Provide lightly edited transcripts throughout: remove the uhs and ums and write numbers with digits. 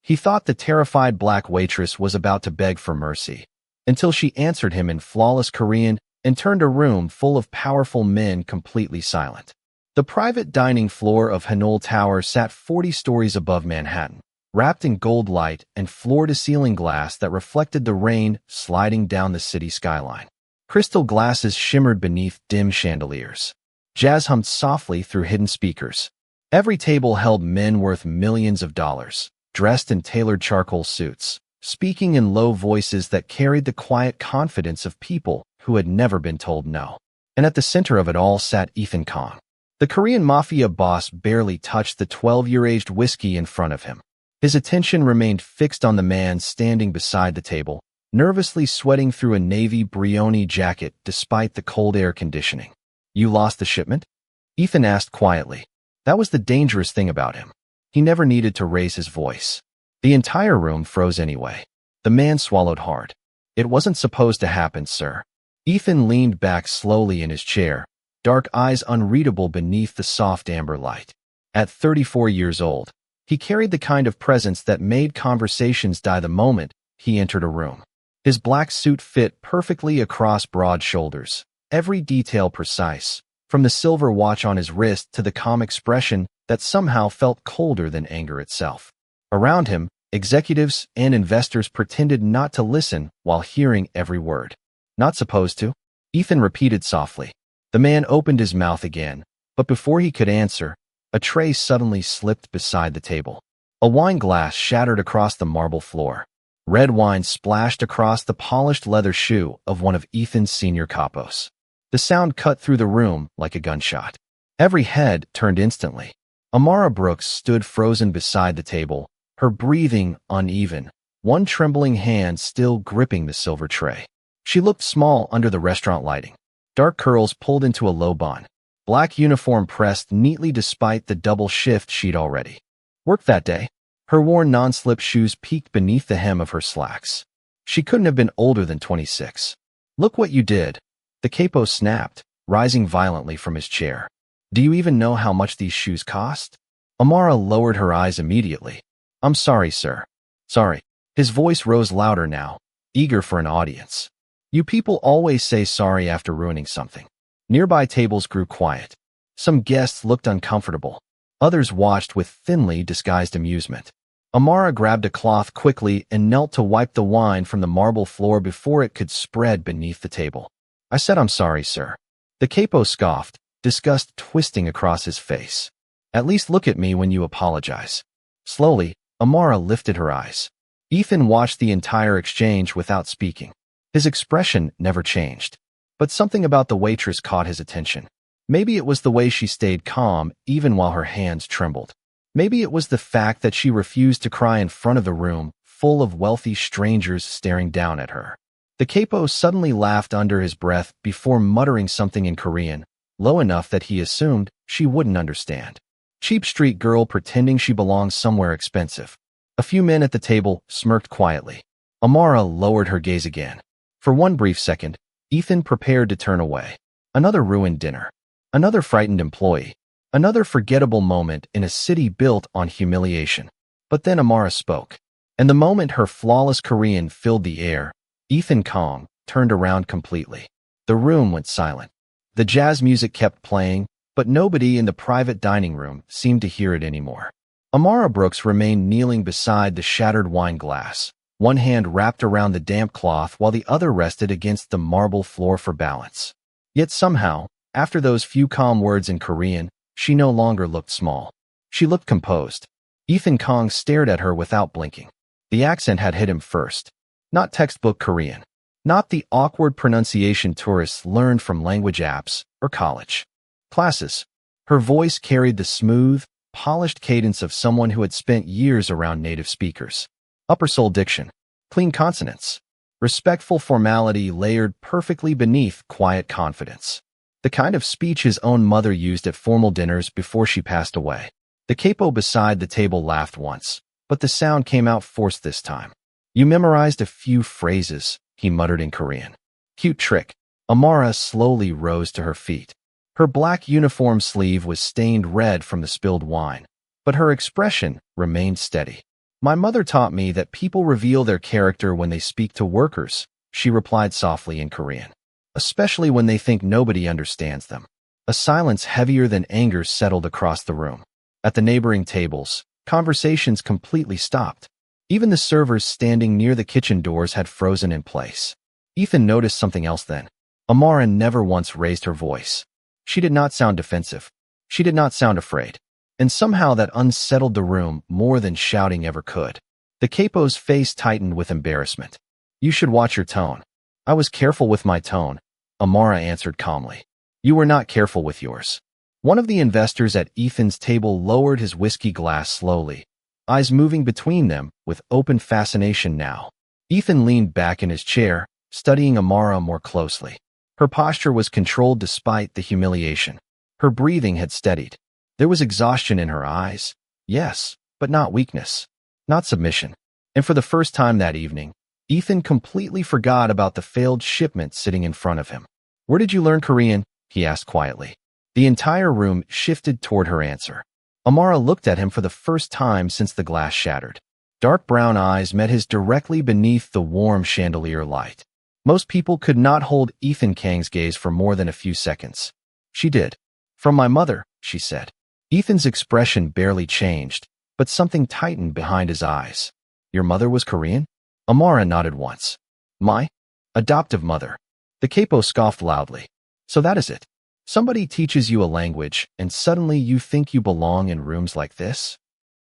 He thought the terrified black waitress was about to beg for mercy, until she answered him in flawless Korean and turned a room full of powerful men completely silent. The private dining floor of Hanul Tower sat 40 stories above Manhattan, wrapped in gold light and floor-to-ceiling glass that reflected the rain sliding down the city skyline. Crystal glasses shimmered beneath dim chandeliers. Jazz hummed softly through hidden speakers. Every table held men worth millions of dollars, dressed in tailored charcoal suits, speaking in low voices that carried the quiet confidence of people who had never been told no. And at the center of it all sat Ethan Kong. The Korean Mafia boss barely touched the 12-year-aged whiskey in front of him. His attention remained fixed on the man standing beside the table, nervously sweating through a navy brioni jacket despite the cold air conditioning. "You lost the shipment?" Ethan asked quietly. That was the dangerous thing about him. He never needed to raise his voice. The entire room froze anyway. The man swallowed hard. "It wasn't supposed to happen, sir." Ethan leaned back slowly in his chair, dark eyes unreadable beneath the soft amber light. At 34 years old, he carried the kind of presence that made conversations die the moment he entered a room. His black suit fit perfectly across broad shoulders, every detail precise, from the silver watch on his wrist to the calm expression that somehow felt colder than anger itself. Around him, executives and investors pretended not to listen while hearing every word. "Not supposed to?" Ethan repeated softly. The man opened his mouth again, but before he could answer, a tray suddenly slipped beside the table. A wine glass shattered across the marble floor. Red wine splashed across the polished leather shoe of one of Ethan's senior capos. The sound cut through the room like a gunshot. Every head turned instantly. Amara Brooks stood frozen beside the table, her breathing uneven, one trembling hand still gripping the silver tray. She looked small under the restaurant lighting. Dark curls pulled into a low bun. Black uniform pressed neatly despite the double shift she'd already worked that day. Her worn non-slip shoes peeked beneath the hem of her slacks. She couldn't have been older than 26. "Look what you did." The capo snapped, rising violently from his chair. "Do you even know how much these shoes cost?" Amara lowered her eyes immediately. "I'm sorry, sir." "Sorry." His voice rose louder now, eager for an audience. "You people always say sorry after ruining something." Nearby tables grew quiet. Some guests looked uncomfortable. Others watched with thinly disguised amusement. Amara grabbed a cloth quickly and knelt to wipe the wine from the marble floor before it could spread beneath the table. "I said I'm sorry, sir." The capo scoffed, disgust twisting across his face. "At least look at me when you apologize." Slowly, Amara lifted her eyes. Ethan watched the entire exchange without speaking. His expression never changed. But something about the waitress caught his attention. Maybe it was the way she stayed calm even while her hands trembled. Maybe it was the fact that she refused to cry in front of the room, full of wealthy strangers staring down at her. The capo suddenly laughed under his breath before muttering something in Korean, low enough that he assumed she wouldn't understand. Cheap street girl pretending she belongs somewhere expensive. A few men at the table smirked quietly. Amara lowered her gaze again. For one brief second, Ethan prepared to turn away. Another ruined dinner. Another frightened employee. Another forgettable moment in a city built on humiliation. But then Amara spoke. And the moment her flawless Korean filled the air, Ethan Kong turned around completely. The room went silent. The jazz music kept playing, but nobody in the private dining room seemed to hear it anymore. Amara Brooks remained kneeling beside the shattered wine glass, one hand wrapped around the damp cloth while the other rested against the marble floor for balance. Yet somehow, after those few calm words in Korean, she no longer looked small. She looked composed. Ethan Kong stared at her without blinking. The accent had hit him first. Not textbook Korean. Not the awkward pronunciation tourists learned from language apps or college classes. Her voice carried the smooth, polished cadence of someone who had spent years around native speakers. Upper soul diction, clean consonants, respectful formality layered perfectly beneath quiet confidence. The kind of speech his own mother used at formal dinners before she passed away. The capo beside the table laughed once, but the sound came out forced this time. "You memorized a few phrases," he muttered in Korean. "Cute trick." Amara slowly rose to her feet. Her black uniform sleeve was stained red from the spilled wine, but her expression remained steady. My mother taught me that people reveal their character when they speak to workers, she replied softly in Korean. Especially when they think nobody understands them. A silence heavier than anger settled across the room. At the neighboring tables, conversations completely stopped. Even the servers standing near the kitchen doors had frozen in place. Ethan noticed something else then. Amara never once raised her voice. She did not sound defensive. She did not sound afraid. And somehow that unsettled the room more than shouting ever could. The capo's face tightened with embarrassment. You should watch your tone. I was careful with my tone, Amara answered calmly. You were not careful with yours. One of the investors at Ethan's table lowered his whiskey glass slowly, eyes moving between them with open fascination now. Ethan leaned back in his chair, studying Amara more closely. Her posture was controlled despite the humiliation. Her breathing had steadied. There was exhaustion in her eyes. Yes, but not weakness. Not submission. And for the first time that evening, Ethan completely forgot about the failed shipment sitting in front of him. Where did you learn Korean? He asked quietly. The entire room shifted toward her answer. Amara looked at him for the first time since the glass shattered. Dark brown eyes met his directly beneath the warm chandelier light. Most people could not hold Ethan Kang's gaze for more than a few seconds. She did. From my mother, she said. Ethan's expression barely changed, but something tightened behind his eyes. Your mother was Korean? Amara nodded once. My adoptive mother. The capo scoffed loudly. So that is it. Somebody teaches you a language, and suddenly you think you belong in rooms like this?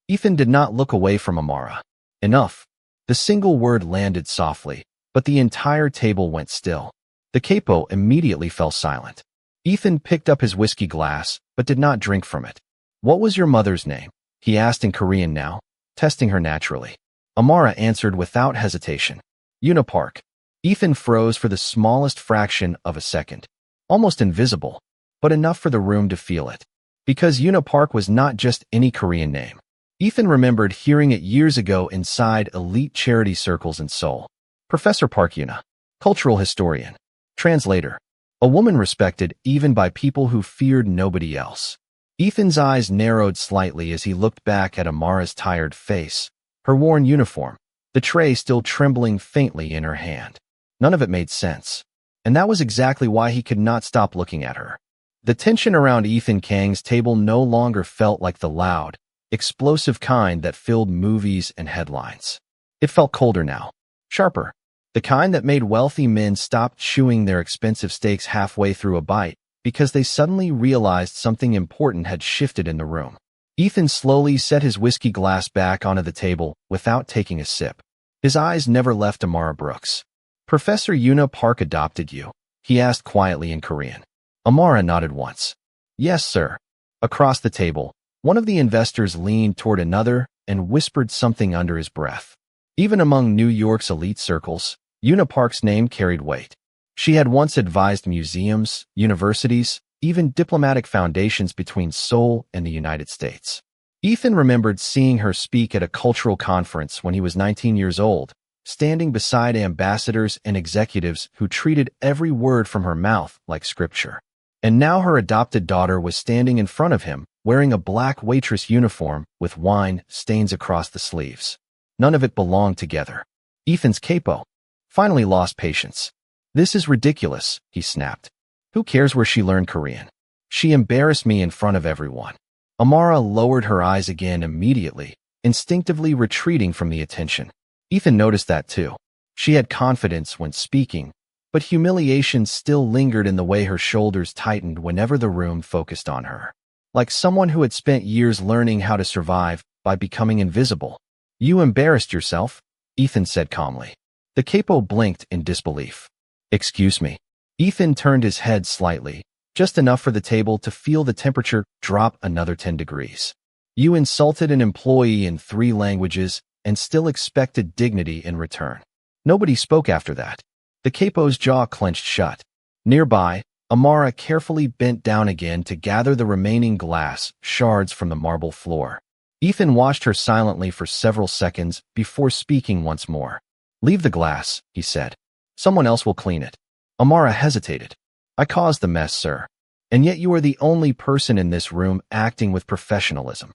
Ethan did not look away from Amara. Enough. The single word landed softly, but the entire table went still. The capo immediately fell silent. Ethan picked up his whiskey glass, but did not drink from it. What was your mother's name? He asked in Korean now, testing her naturally. Amara answered without hesitation. Una Park. Ethan froze for the smallest fraction of a second. Almost invisible, but enough for the room to feel it. Because Una Park was not just any Korean name. Ethan remembered hearing it years ago inside elite charity circles in Seoul. Professor Park Una. Cultural historian. Translator. A woman respected even by people who feared nobody else. Ethan's eyes narrowed slightly as he looked back at Amara's tired face, her worn uniform, the tray still trembling faintly in her hand. None of it made sense. And that was exactly why he could not stop looking at her. The tension around Ethan Kang's table no longer felt like the loud, explosive kind that filled movies and headlines. It felt colder now, sharper, the kind that made wealthy men stop chewing their expensive steaks halfway through a bite because they suddenly realized something important had shifted in the room. Ethan slowly set his whiskey glass back onto the table without taking a sip. His eyes never left Amara Brooks. Professor Una Park adopted you? He asked quietly in Korean. Amara nodded once. Yes, sir. Across the table, one of the investors leaned toward another and whispered something under his breath. Even among New York's elite circles, Una Park's name carried weight. She had once advised museums, universities, even diplomatic foundations between Seoul and the United States. Ethan remembered seeing her speak at a cultural conference when he was 19 years old, standing beside ambassadors and executives who treated every word from her mouth like scripture. And now her adopted daughter was standing in front of him, wearing a black waitress uniform with wine stains across the sleeves. None of it belonged together. Ethan's capo finally lost patience. This is ridiculous, he snapped. Who cares where she learned Korean? She embarrassed me in front of everyone. Amara lowered her eyes again immediately, instinctively retreating from the attention. Ethan noticed that too. She had confidence when speaking, but humiliation still lingered in the way her shoulders tightened whenever the room focused on her. Like someone who had spent years learning how to survive by becoming invisible. You embarrassed yourself, Ethan said calmly. The capo blinked in disbelief. Excuse me. Ethan turned his head slightly, just enough for the table to feel the temperature drop another 10 degrees. You insulted an employee in 3 languages and still expected dignity in return. Nobody spoke after that. The capo's jaw clenched shut. Nearby, Amara carefully bent down again to gather the remaining glass shards from the marble floor. Ethan watched her silently for several seconds before speaking once more. Leave the glass, he said. Someone else will clean it. Amara hesitated. I caused the mess, sir. And yet you are the only person in this room acting with professionalism.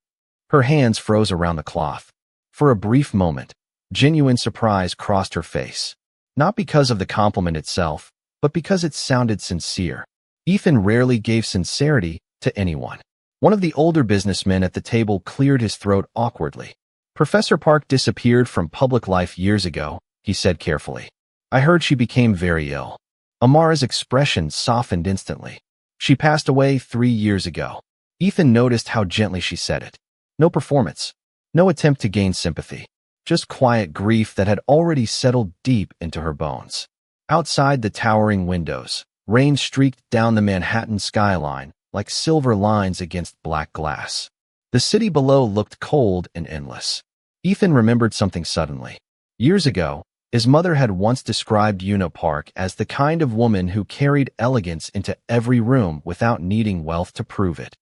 Her hands froze around the cloth. For a brief moment, genuine surprise crossed her face. Not because of the compliment itself, but because it sounded sincere. Ethan rarely gave sincerity to anyone. One of the older businessmen at the table cleared his throat awkwardly. Professor Park disappeared from public life years ago, he said carefully. I heard she became very ill. Amara's expression softened instantly. She passed away 3 years ago. Ethan noticed how gently she said it. No performance. No attempt to gain sympathy. Just quiet grief that had already settled deep into her bones. Outside the towering windows, rain streaked down the Manhattan skyline like silver lines against black glass. The city below looked cold and endless. Ethan remembered something suddenly. Years ago, his mother had once described Una Park as the kind of woman who carried elegance into every room without needing wealth to prove it.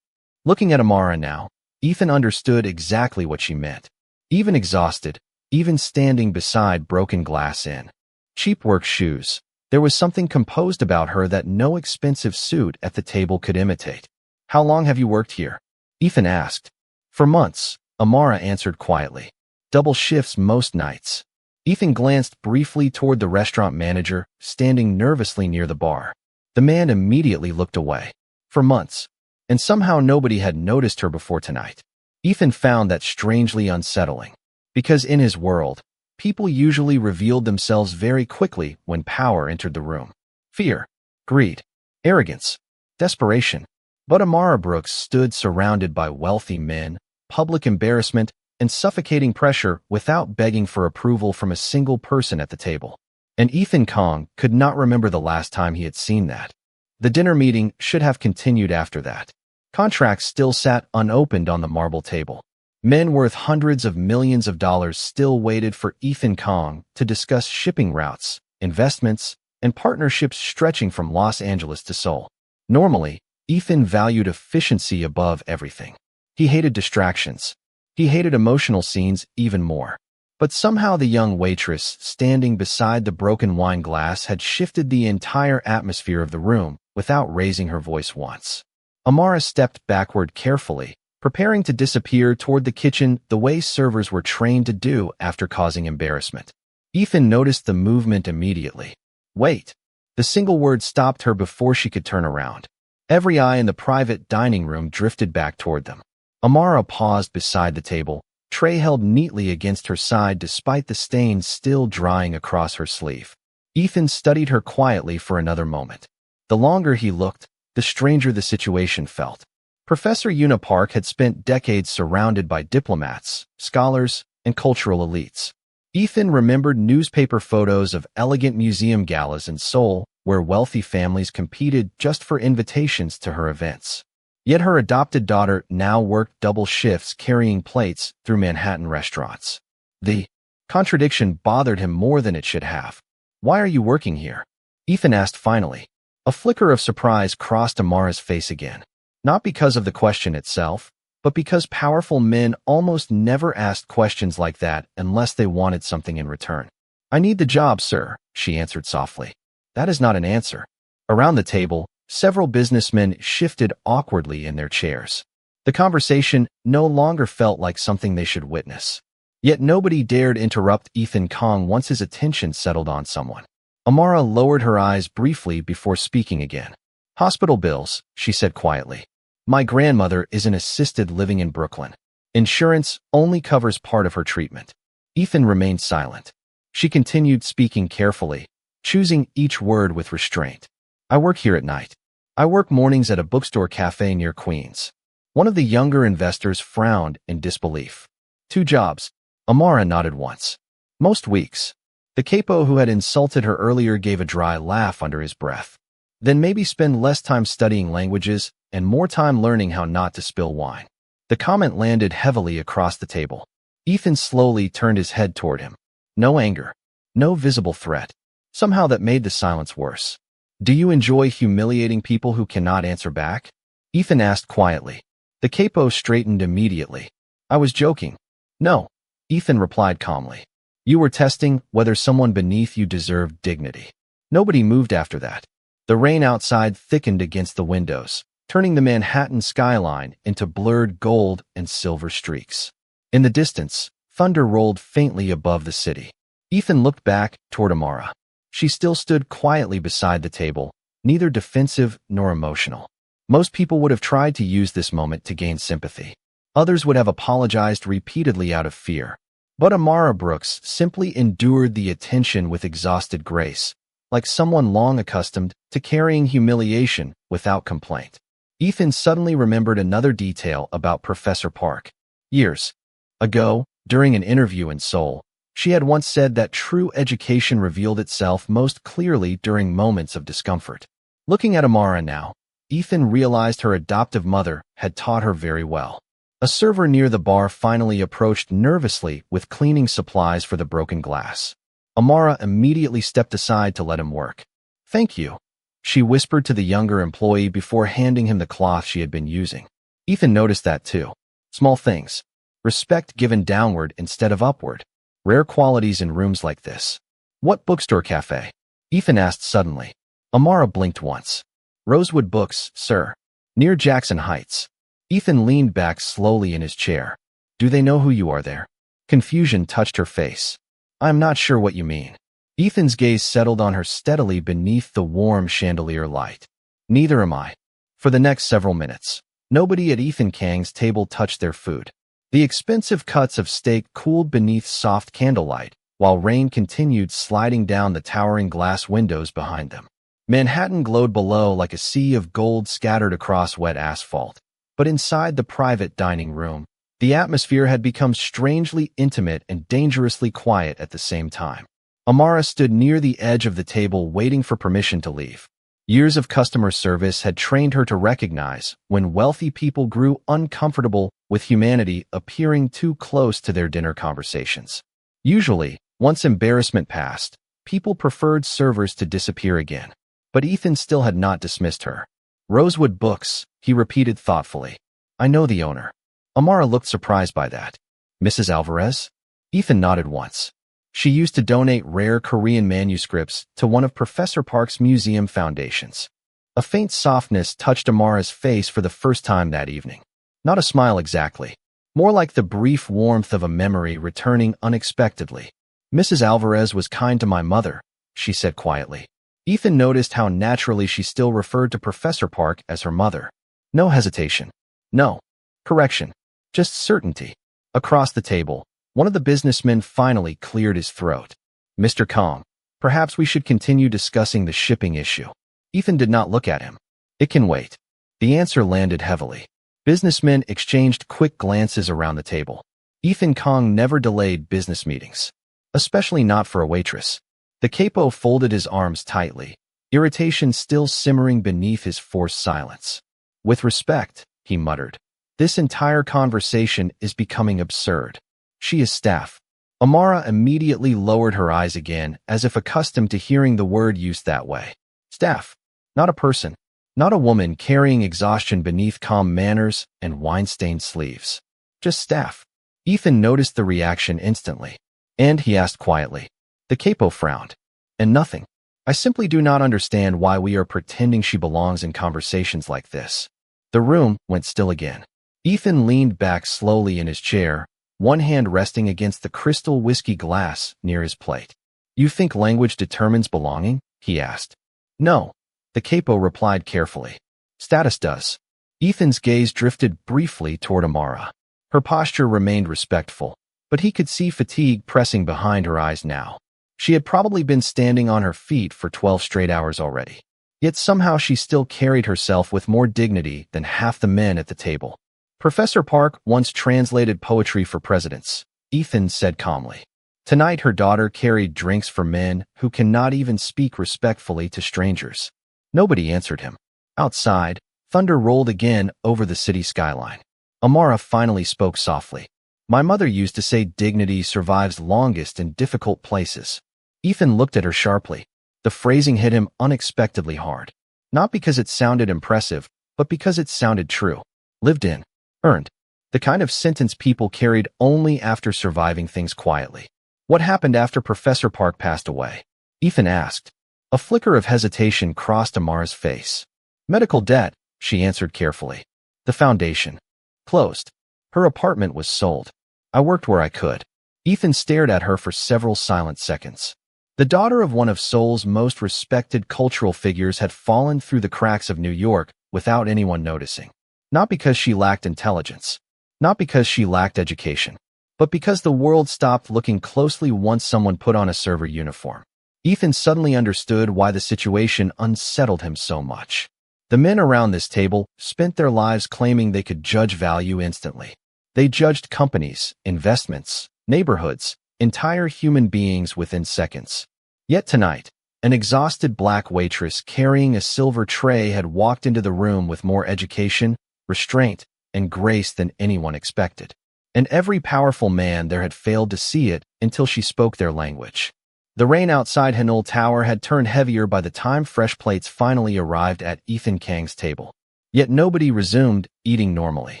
Looking at Amara now, Ethan understood exactly what she meant. Even exhausted, even standing beside broken glass in cheap work shoes, there was something composed about her that no expensive suit at the table could imitate. How long have you worked here? Ethan asked. For months, Amara answered quietly. Double shifts most nights. Ethan glanced briefly toward the restaurant manager, standing nervously near the bar. The man immediately looked away. For months. And somehow nobody had noticed her before tonight. Ethan found that strangely unsettling. Because in his world, people usually revealed themselves very quickly when power entered the room. Fear, greed, arrogance, desperation. But Amara Brooks stood surrounded by wealthy men, public embarrassment, and suffocating pressure without begging for approval from a single person at the table. And Ethan Kong could not remember the last time he had seen that. The dinner meeting should have continued after that. Contracts still sat unopened on the marble table. Men worth hundreds of millions of dollars still waited for Ethan Kong to discuss shipping routes, investments, and partnerships stretching from Los Angeles to Seoul. Normally, Ethan valued efficiency above everything. He hated distractions. He hated emotional scenes even more. But somehow the young waitress standing beside the broken wine glass had shifted the entire atmosphere of the room without raising her voice once. Amara stepped backward carefully, preparing to disappear toward the kitchen the way servers were trained to do after causing embarrassment. Ethan noticed the movement immediately. Wait. The single word stopped her before she could turn around. Every eye in the private dining room drifted back toward them. Amara paused beside the table, tray held neatly against her side despite the stains still drying across her sleeve. Ethan studied her quietly for another moment. The longer he looked, the stranger the situation felt. Professor Una Park had spent decades surrounded by diplomats, scholars, and cultural elites. Ethan remembered newspaper photos of elegant museum galas in Seoul, where wealthy families competed just for invitations to her events. Yet her adopted daughter now worked double shifts carrying plates through Manhattan restaurants. The contradiction bothered him more than it should have. Why are you working here? Ethan asked finally. A flicker of surprise crossed Amara's face again. Not because of the question itself, but because powerful men almost never asked questions like that unless they wanted something in return. I need the job, sir, she answered softly. That is not an answer. Around the table, several businessmen shifted awkwardly in their chairs. The conversation no longer felt like something they should witness. Yet nobody dared interrupt Ethan Kong once his attention settled on someone. Amara lowered her eyes briefly before speaking again. Hospital bills, she said quietly. My grandmother is in assisted living in Brooklyn. Insurance only covers part of her treatment. Ethan remained silent. She continued speaking carefully, choosing each word with restraint. I work here at night. I work mornings at a bookstore cafe near Queens. One of the younger investors frowned in disbelief. 2 jobs. Amara nodded once. Most weeks. The capo who had insulted her earlier gave a dry laugh under his breath. Then maybe spend less time studying languages and more time learning how not to spill wine. The comment landed heavily across the table. Ethan slowly turned his head toward him. No anger. No visible threat. Somehow that made the silence worse. Do you enjoy humiliating people who cannot answer back? Ethan asked quietly. The capo straightened immediately. I was joking. No, Ethan replied calmly. You were testing whether someone beneath you deserved dignity. Nobody moved after that. The rain outside thickened against the windows, turning the Manhattan skyline into blurred gold and silver streaks. In the distance, thunder rolled faintly above the city. Ethan looked back toward Amara. She still stood quietly beside the table, neither defensive nor emotional. Most people would have tried to use this moment to gain sympathy. Others would have apologized repeatedly out of fear. But Amara Brooks simply endured the attention with exhausted grace, like someone long accustomed to carrying humiliation without complaint. Ethan suddenly remembered another detail about Professor Park. Years ago, during an interview in Seoul, she had once said that true education revealed itself most clearly during moments of discomfort. Looking at Amara now, Ethan realized her adoptive mother had taught her very well. A server near the bar finally approached nervously with cleaning supplies for the broken glass. Amara immediately stepped aside to let him work. "Thank you," she whispered to the younger employee before handing him the cloth she had been using. Ethan noticed that too. Small things. Respect given downward instead of upward. Rare qualities in rooms like this. "What bookstore cafe?" Ethan asked suddenly. Amara blinked once. "Rosewood Books, sir. Near Jackson Heights." Ethan leaned back slowly in his chair. "Do they know who you are there?" Confusion touched her face. "I'm not sure what you mean." Ethan's gaze settled on her steadily beneath the warm chandelier light. "Neither am I." For the next several minutes, nobody at Ethan Kang's table touched their food. The expensive cuts of steak cooled beneath soft candlelight, while rain continued sliding down the towering glass windows behind them. Manhattan glowed below like a sea of gold scattered across wet asphalt. But inside the private dining room, the atmosphere had become strangely intimate and dangerously quiet at the same time. Amara stood near the edge of the table waiting for permission to leave. Years of customer service had trained her to recognize when wealthy people grew uncomfortable with humanity appearing too close to their dinner conversations. Usually, once embarrassment passed, people preferred servers to disappear again. But Ethan still had not dismissed her. "Rosewood Books," he repeated thoughtfully. "I know the owner." Amara looked surprised by that. "Mrs. Alvarez?" Ethan nodded once. She used to donate rare Korean manuscripts to one of Professor Park's museum foundations. A faint softness touched Amara's face for the first time that evening. Not a smile exactly. More like the brief warmth of a memory returning unexpectedly. "Mrs. Alvarez was kind to my mother," she said quietly. Ethan noticed how naturally she still referred to Professor Park as her mother. No hesitation. No correction. Just certainty. Across the table, one of the businessmen finally cleared his throat. "Mr. Kong, perhaps we should continue discussing the shipping issue." Ethan did not look at him. "It can wait." The answer landed heavily. Businessmen exchanged quick glances around the table. Ethan Kong never delayed business meetings. Especially not for a waitress. The capo folded his arms tightly, irritation still simmering beneath his forced silence. "With respect," he muttered, "this entire conversation is becoming absurd. She is staff." Amara immediately lowered her eyes again, as if accustomed to hearing the word used that way. Staff. Not a person. Not a woman carrying exhaustion beneath calm manners and wine-stained sleeves. Just staff. Ethan noticed the reaction instantly. And he asked quietly. The capo frowned. "And nothing. I simply do not understand why we are pretending she belongs in conversations like this." The room went still again. Ethan leaned back slowly in his chair, one hand resting against the crystal whiskey glass near his plate. "You think language determines belonging?" he asked. "No," the capo replied carefully. "Status does." Ethan's gaze drifted briefly toward Amara. Her posture remained respectful, but he could see fatigue pressing behind her eyes now. She had probably been standing on her feet for 12 straight hours already. Yet somehow she still carried herself with more dignity than half the men at the table. "Professor Park once translated poetry for presidents," Ethan said calmly. Tonight her daughter carried drinks for men who cannot even speak respectfully to strangers. Nobody answered him. Outside, thunder rolled again over the city skyline. Amara finally spoke softly. "My mother used to say dignity survives longest in difficult places." Ethan looked at her sharply. The phrasing hit him unexpectedly hard. Not because it sounded impressive, but because it sounded true. Lived in. Earned. The kind of sentence people carried only after surviving things quietly. "What happened after Professor Park passed away?" Ethan asked. A flicker of hesitation crossed Amara's face. "Medical debt," she answered carefully. "The foundation. Closed. Her apartment was sold. I worked where I could." Ethan stared at her for several silent seconds. The daughter of one of Seoul's most respected cultural figures had fallen through the cracks of New York without anyone noticing. Not because she lacked intelligence, not because she lacked education, but because the world stopped looking closely once someone put on a server uniform. Ethan suddenly understood why the situation unsettled him so much. The men around this table spent their lives claiming they could judge value instantly. They judged companies, investments, neighborhoods, entire human beings within seconds. Yet tonight, an exhausted black waitress carrying a silver tray had walked into the room with more education, restraint, and grace than anyone expected. And every powerful man there had failed to see it until she spoke their language. The rain outside Hanul Tower had turned heavier by the time fresh plates finally arrived at Ethan Kang's table. Yet nobody resumed eating normally.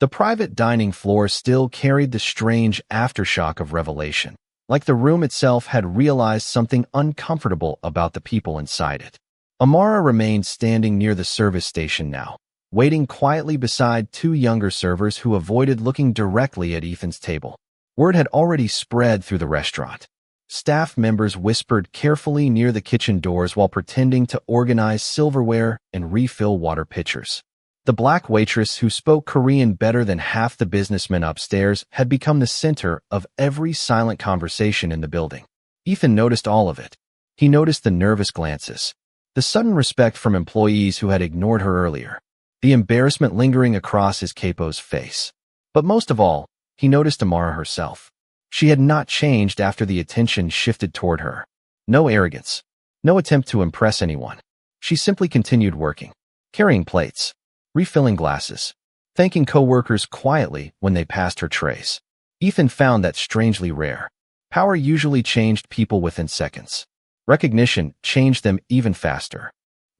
The private dining floor still carried the strange aftershock of revelation, like the room itself had realized something uncomfortable about the people inside it. Amara remained standing near the service station now, waiting quietly beside two younger servers who avoided looking directly at Ethan's table. Word had already spread through the restaurant. Staff members whispered carefully near the kitchen doors while pretending to organize silverware and refill water pitchers. The black waitress, who spoke Korean better than half the businessmen upstairs, had become the center of every silent conversation in the building. Ethan noticed all of it. He noticed the nervous glances, the sudden respect from employees who had ignored her earlier, the embarrassment lingering across his capo's face. But most of all, he noticed Amara herself. She had not changed after the attention shifted toward her. No arrogance, no attempt to impress anyone. She simply continued working, carrying plates, refilling glasses, thanking coworkers quietly when they passed her trays. Ethan found that strangely rare. Power usually changed people within seconds. Recognition changed them even faster.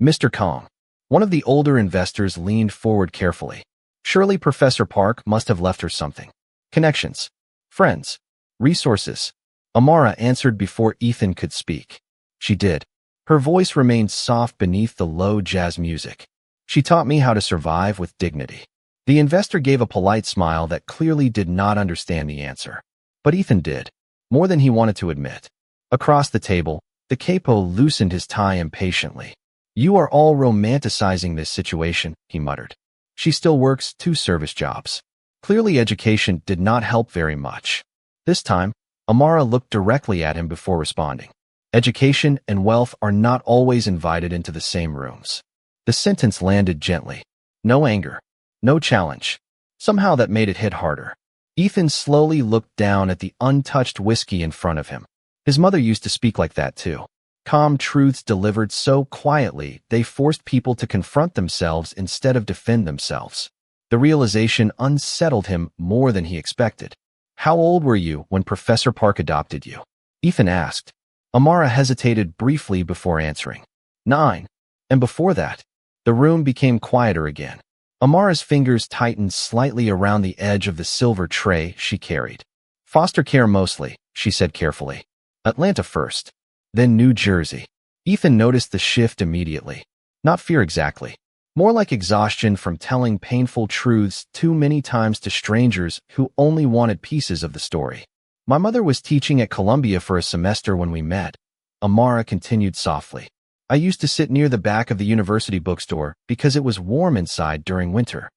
Mr. Kong, one of the older investors, leaned forward carefully. Surely Professor Park must have left her something. Connections, friends, resources. Amara answered before Ethan could speak. She did. Her voice remained soft beneath the low jazz music. She taught me how to survive with dignity. The investor gave a polite smile that clearly did not understand the answer. But Ethan did, more than he wanted to admit. Across the table, the capo loosened his tie impatiently. You are all romanticizing this situation, he muttered. She still works 2 service jobs. Clearly education did not help very much. This time, Amara looked directly at him before responding. Education and wealth are not always invited into the same rooms. The sentence landed gently. No anger, no challenge. Somehow that made it hit harder. Ethan slowly looked down at the untouched whiskey in front of him. His mother used to speak like that too. Calm truths delivered so quietly they forced people to confront themselves instead of defend themselves. The realization unsettled him more than he expected. How old were you when Professor Park adopted you? Ethan asked. Amara hesitated briefly before answering. 9. And before that? The room became quieter again. Amara's fingers tightened slightly around the edge of the silver tray she carried. Foster care mostly, she said carefully. Atlanta first, then New Jersey. Ethan noticed the shift immediately. Not fear exactly. More like exhaustion from telling painful truths too many times to strangers who only wanted pieces of the story. My mother was teaching at Columbia for a semester when we met. Amara continued softly. I used to sit near the back of the university bookstore because it was warm inside during winter.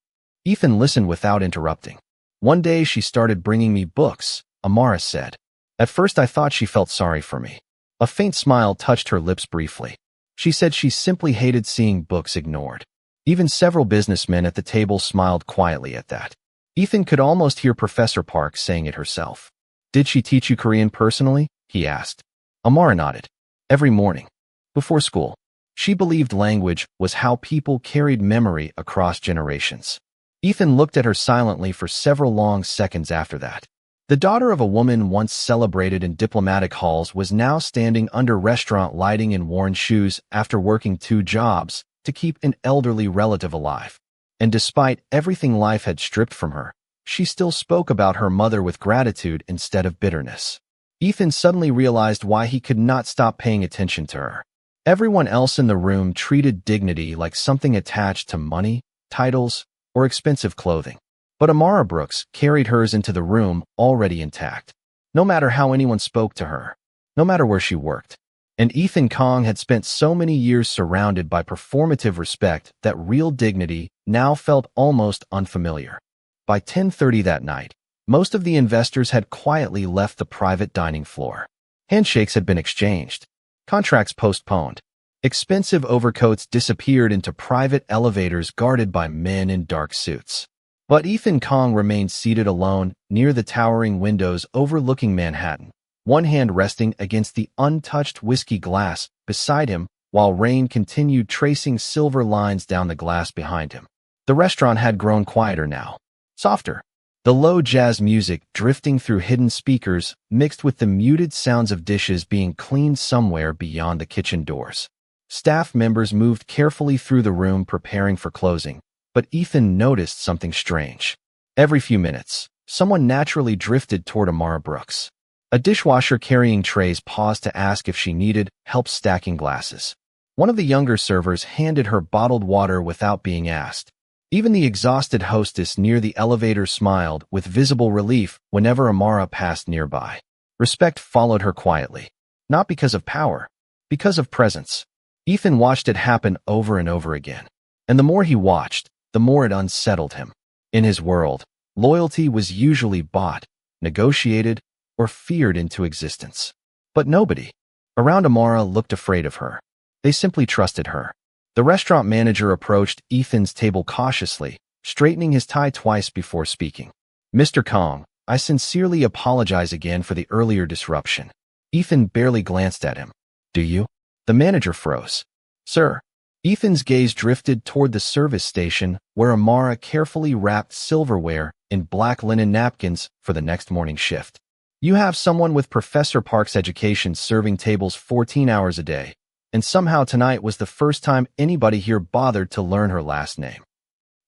Ethan listened without interrupting. One day she started bringing me books, Amara said. At first I thought she felt sorry for me. A faint smile touched her lips briefly. She said she simply hated seeing books ignored. Even several businessmen at the table smiled quietly at that. Ethan could almost hear Professor Park saying it herself. Did she teach you Korean personally? He asked. Amara nodded. Every morning. Before school. She believed language was how people carried memory across generations. Ethan looked at her silently for several long seconds after that. The daughter of a woman once celebrated in diplomatic halls was now standing under restaurant lighting in worn shoes after working 2 jobs to keep an elderly relative alive. And despite everything life had stripped from her, she still spoke about her mother with gratitude instead of bitterness. Ethan suddenly realized why he could not stop paying attention to her. Everyone else in the room treated dignity like something attached to money, titles, or expensive clothing. But Amara Brooks carried hers into the room already intact. no matter how anyone spoke to her, no matter where she worked. And Ethan Kong had spent so many years surrounded by performative respect that real dignity now felt almost unfamiliar. By 10:30 that night, most of the investors had quietly left the private dining floor. Handshakes had been exchanged, contracts postponed. Expensive overcoats disappeared into private elevators guarded by men in dark suits. But Ethan Kong remained seated alone near the towering windows overlooking Manhattan, one hand resting against the untouched whiskey glass beside him while rain continued tracing silver lines down the glass behind him. The restaurant had grown quieter now, softer. The low jazz music drifting through hidden speakers mixed with the muted sounds of dishes being cleaned somewhere beyond the kitchen doors. Staff members moved carefully through the room preparing for closing, but Ethan noticed something strange. Every few minutes, someone naturally drifted toward Amara Brooks. A dishwasher carrying trays paused to ask if she needed help stacking glasses. One of the younger servers handed her bottled water without being asked. Even the exhausted hostess near the elevator smiled with visible relief whenever Amara passed nearby. Respect followed her quietly, not because of power, because of presence. Ethan watched it happen over and over again. And the more he watched, the more it unsettled him. In his world, loyalty was usually bought, negotiated, or feared into existence. But nobody around Amara looked afraid of her. They simply trusted her. The restaurant manager approached Ethan's table cautiously, straightening his tie twice before speaking. "Mr. Kong, I sincerely apologize again for the earlier disruption." Ethan barely glanced at him. "Do you?" The manager froze. "Sir." Ethan's gaze drifted toward the service station where Amara carefully wrapped silverware in black linen napkins for the next morning shift. "You have someone with Professor Park's education serving tables 14 hours a day. And somehow tonight was the first time anybody here bothered to learn her last name."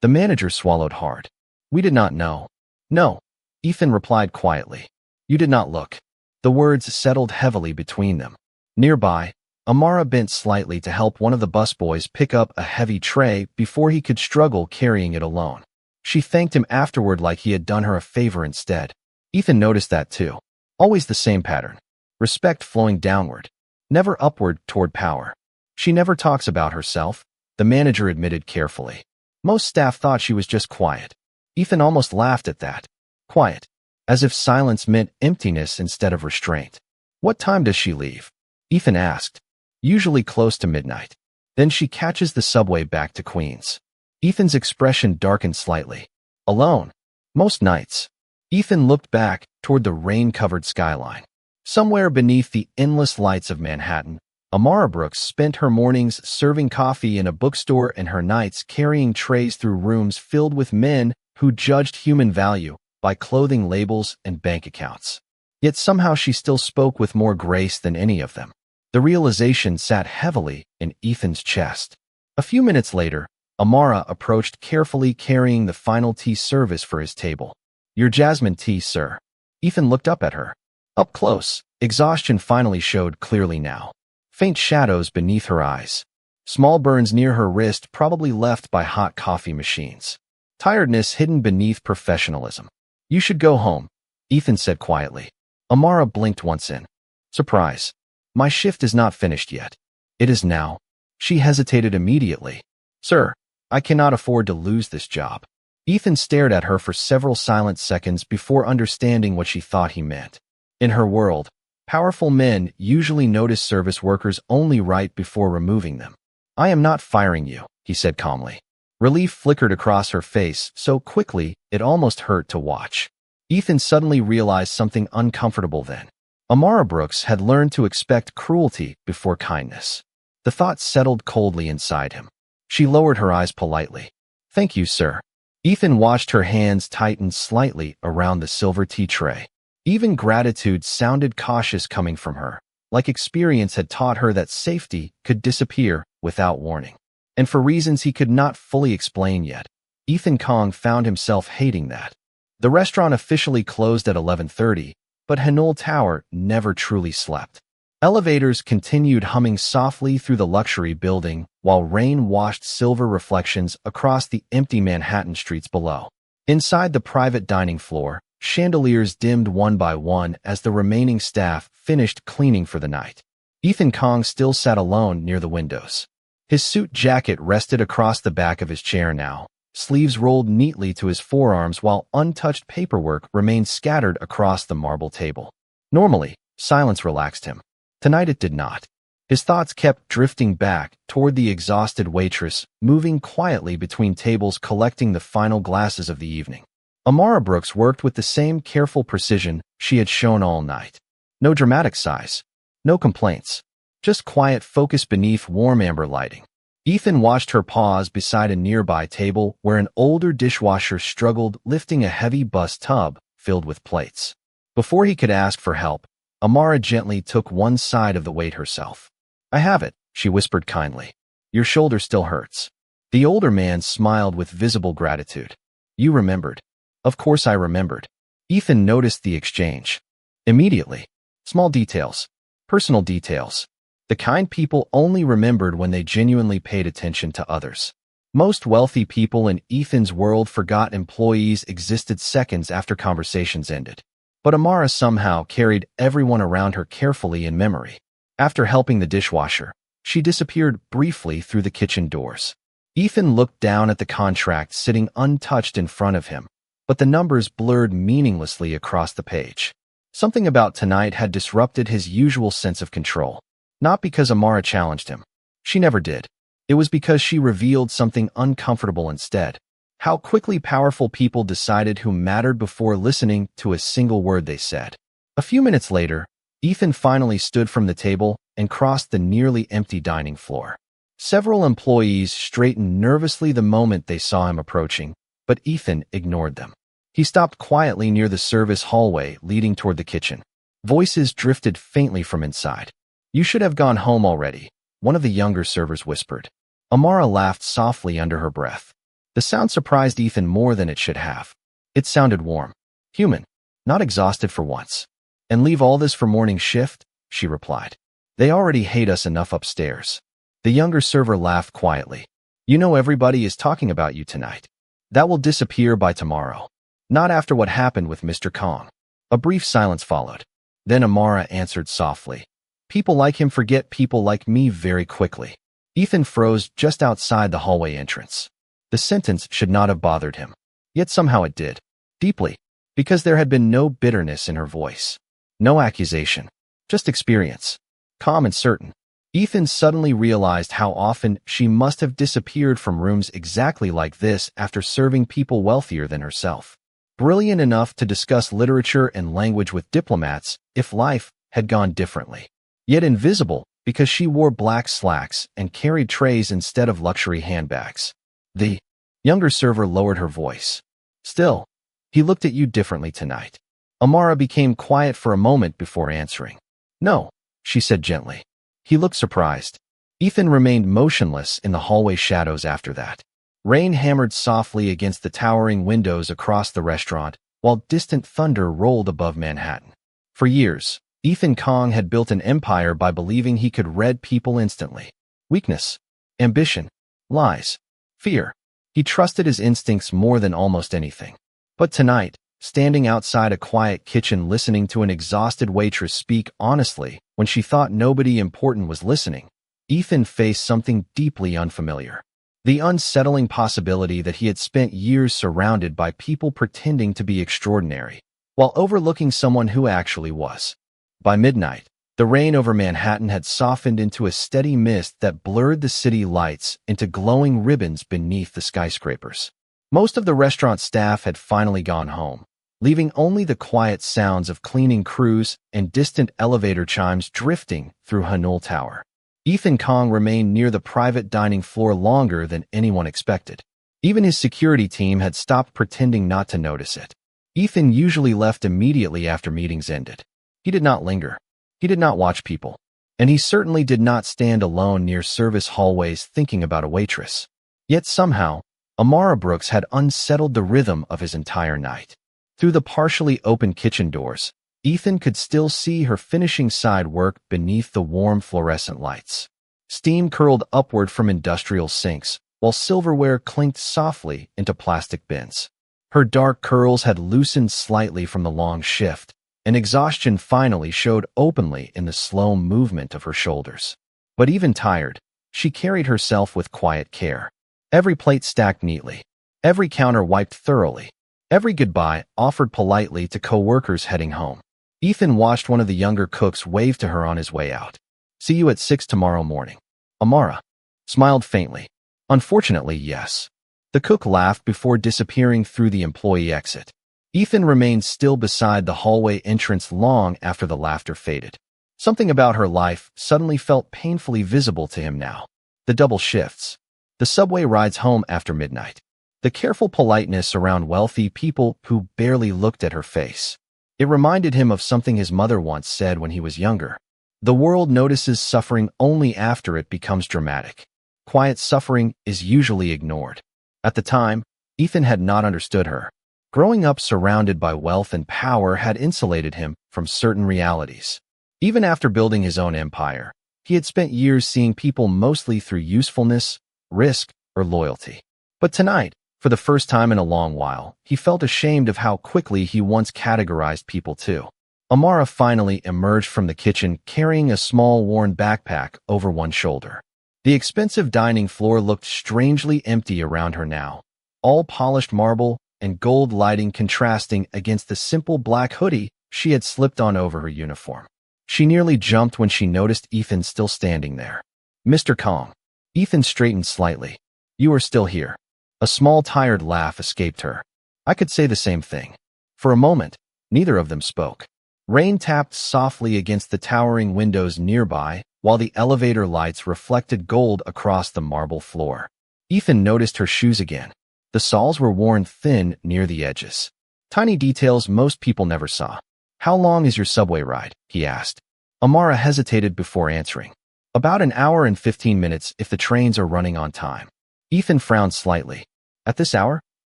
The manager swallowed hard. "We did not know." "No," Ethan replied quietly. "You did not look." The words settled heavily between them. Nearby, Amara bent slightly to help one of the busboys pick up a heavy tray before he could struggle carrying it alone. She thanked him afterward like he had done her a favor instead. Ethan noticed that too. Always the same pattern. Respect flowing downward, never upward toward power. "She never talks about herself," the manager admitted carefully. Most staff thought she was just quiet. Ethan almost laughed at that. Quiet. As if silence meant emptiness instead of restraint. "What time does she leave?" Ethan asked. "Usually close to midnight. Then she catches the subway back to Queens." Ethan's expression darkened slightly. "Alone?" "Most nights." Ethan looked back toward the rain-covered skyline. Somewhere beneath the endless lights of Manhattan, Amara Brooks spent her mornings serving coffee in a bookstore and her nights carrying trays through rooms filled with men who judged human value by clothing labels and bank accounts. Yet somehow she still spoke with more grace than any of them. The realization sat heavily in Ethan's chest. A few minutes later, Amara approached carefully carrying the final tea service for his table. "Your jasmine tea, sir." Ethan looked up at her. Up close, exhaustion finally showed clearly now. Faint shadows beneath her eyes. Small burns near her wrist probably left by hot coffee machines. Tiredness hidden beneath professionalism. "You should go home," Ethan said quietly. Amara blinked once in surprise. "My shift is not finished yet." "It is now." She hesitated immediately. "Sir, I cannot afford to lose this job." Ethan stared at her for several silent seconds before understanding what she thought he meant. In her world, powerful men usually notice service workers only right before removing them. "I am not firing you," he said calmly. Relief flickered across her face so quickly it almost hurt to watch. Ethan suddenly realized something uncomfortable then. Amara Brooks had learned to expect cruelty before kindness. The thought settled coldly inside him. She lowered her eyes politely. "Thank you, sir." Ethan watched her hands tighten slightly around the silver tea tray. Even gratitude sounded cautious coming from her, like experience had taught her that safety could disappear without warning. And for reasons he could not fully explain yet, Ethan Kong found himself hating that. The restaurant officially closed at 11:30, but Hanul Tower never truly slept. Elevators continued humming softly through the luxury building while rain washed silver reflections across the empty Manhattan streets below. Inside the private dining floor, chandeliers dimmed one by one as the remaining staff finished cleaning for the night. Ethan Kong still sat alone near the windows. His suit jacket rested across the back of his chair now, sleeves rolled neatly to his forearms while untouched paperwork remained scattered across the marble table. Normally, silence relaxed him. Tonight it did not. His thoughts kept drifting back toward the exhausted waitress, moving quietly between tables collecting the final glasses of the evening. Amara Brooks worked with the same careful precision she had shown all night. No dramatic sighs. No complaints. Just quiet focus beneath warm amber lighting. Ethan watched her pause beside a nearby table where an older dishwasher struggled lifting a heavy bus tub filled with plates. Before he could ask for help, Amara gently took one side of the weight herself. "I have it," she whispered kindly. "Your shoulder still hurts." The older man smiled with visible gratitude. "You remembered." "Of course I remembered." Ethan noticed the exchange. Immediately. Small details. Personal details. The kind people only remembered when they genuinely paid attention to others. Most wealthy people in Ethan's world forgot employees existed seconds after conversations ended. But Amara somehow carried everyone around her carefully in memory. After helping the dishwasher, she disappeared briefly through the kitchen doors. Ethan looked down at the contract sitting untouched in front of him, but the numbers blurred meaninglessly across the page. Something about tonight had disrupted his usual sense of control. Not because Amara challenged him. She never did. It was because she revealed something uncomfortable instead. How quickly powerful people decided who mattered before listening to a single word they said. A few minutes later, Ethan finally stood from the table and crossed the nearly empty dining floor. Several employees straightened nervously the moment they saw him approaching, but Ethan ignored them. He stopped quietly near the service hallway leading toward the kitchen. Voices drifted faintly from inside. "You should have gone home already," one of the younger servers whispered. Amara laughed softly under her breath. The sound surprised Ethan more than it should have. It sounded warm. Human. Not exhausted for once. "And leave all this for morning shift?" she replied. "They already hate us enough upstairs." The younger server laughed quietly. "You know everybody is talking about you tonight. That will disappear by tomorrow. Not after what happened with Mr. Kong." A brief silence followed. Then Amara answered softly. "People like him forget people like me very quickly." Ethan froze just outside the hallway entrance. The sentence should not have bothered him. Yet somehow it did. Deeply. Because there had been no bitterness in her voice. No accusation. Just experience. Calm and certain. Ethan suddenly realized how often she must have disappeared from rooms exactly like this after serving people wealthier than herself. Brilliant enough to discuss literature and language with diplomats if life had gone differently. Yet invisible because she wore black slacks and carried trays instead of luxury handbags. The younger server lowered her voice. "Still, he looked at you differently tonight." Amara became quiet for a moment before answering. "No," she said gently. He looked surprised. Ethan remained motionless in the hallway shadows after that. Rain hammered softly against the towering windows across the restaurant, while distant thunder rolled above Manhattan. For years, Ethan Kong had built an empire by believing he could read people instantly. Weakness, ambition, lies, fear. He trusted his instincts more than almost anything. But tonight, standing outside a quiet kitchen listening to an exhausted waitress speak honestly when she thought nobody important was listening, Ethan faced something deeply unfamiliar. The unsettling possibility that he had spent years surrounded by people pretending to be extraordinary, while overlooking someone who actually was. By midnight, the rain over Manhattan had softened into a steady mist that blurred the city lights into glowing ribbons beneath the skyscrapers. Most of the restaurant staff had finally gone home, leaving only the quiet sounds of cleaning crews and distant elevator chimes drifting through Hanul Tower. Ethan Kong remained near the private dining floor longer than anyone expected. Even his security team had stopped pretending not to notice it. Ethan usually left immediately after meetings ended. He did not linger. He did not watch people. And he certainly did not stand alone near service hallways thinking about a waitress. Yet somehow, Amara Brooks had unsettled the rhythm of his entire night. Through the partially open kitchen doors, Ethan could still see her finishing side work beneath the warm fluorescent lights. Steam curled upward from industrial sinks, while silverware clinked softly into plastic bins. Her dark curls had loosened slightly from the long shift, and exhaustion finally showed openly in the slow movement of her shoulders. But even tired, she carried herself with quiet care. Every plate stacked neatly, every counter wiped thoroughly, every goodbye offered politely to co-workers heading home. Ethan watched one of the younger cooks wave to her on his way out. "See you at 6 tomorrow morning." Amara smiled faintly. "Unfortunately, yes." The cook laughed before disappearing through the employee exit. Ethan remained still beside the hallway entrance long after the laughter faded. Something about her life suddenly felt painfully visible to him now. The double shifts, the subway rides home after midnight, the careful politeness around wealthy people who barely looked at her face. It reminded him of something his mother once said when he was younger. The world notices suffering only after it becomes dramatic. Quiet suffering is usually ignored. At the time, Ethan had not understood her. Growing up surrounded by wealth and power had insulated him from certain realities. Even after building his own empire, he had spent years seeing people mostly through usefulness, risk, or loyalty. But tonight, for the first time in a long while, he felt ashamed of how quickly he once categorized people too. Amara finally emerged from the kitchen carrying a small worn backpack over one shoulder. The expensive dining floor looked strangely empty around her now, all polished marble and gold lighting contrasting against the simple black hoodie she had slipped on over her uniform. She nearly jumped when she noticed Ethan still standing there. "Mr. Kong." Ethan straightened slightly. "You are still here." A small tired laugh escaped her. "I could say the same thing." For a moment, neither of them spoke. Rain tapped softly against the towering windows nearby, while the elevator lights reflected gold across the marble floor. Ethan noticed her shoes again. The soles were worn thin near the edges. Tiny details most people never saw. "How long is your subway ride?" he asked. Amara hesitated before answering. "About an hour and 15 minutes if the trains are running on time." Ethan frowned slightly. "At this hour?"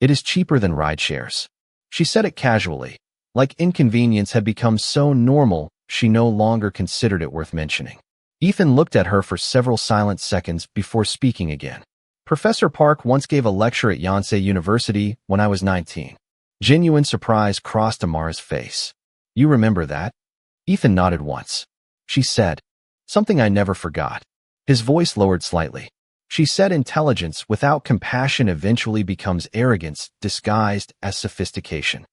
"It is cheaper than ride shares." She said it casually, like inconvenience had become so normal she no longer considered it worth mentioning. Ethan looked at her for several silent seconds before speaking again. "Professor Park once gave a lecture at Yonsei University when I was 19. Genuine surprise crossed Amara's face. "You remember that?" Ethan nodded once. "She said something I never forgot." His voice lowered slightly. "She said intelligence without compassion eventually becomes arrogance disguised as sophistication."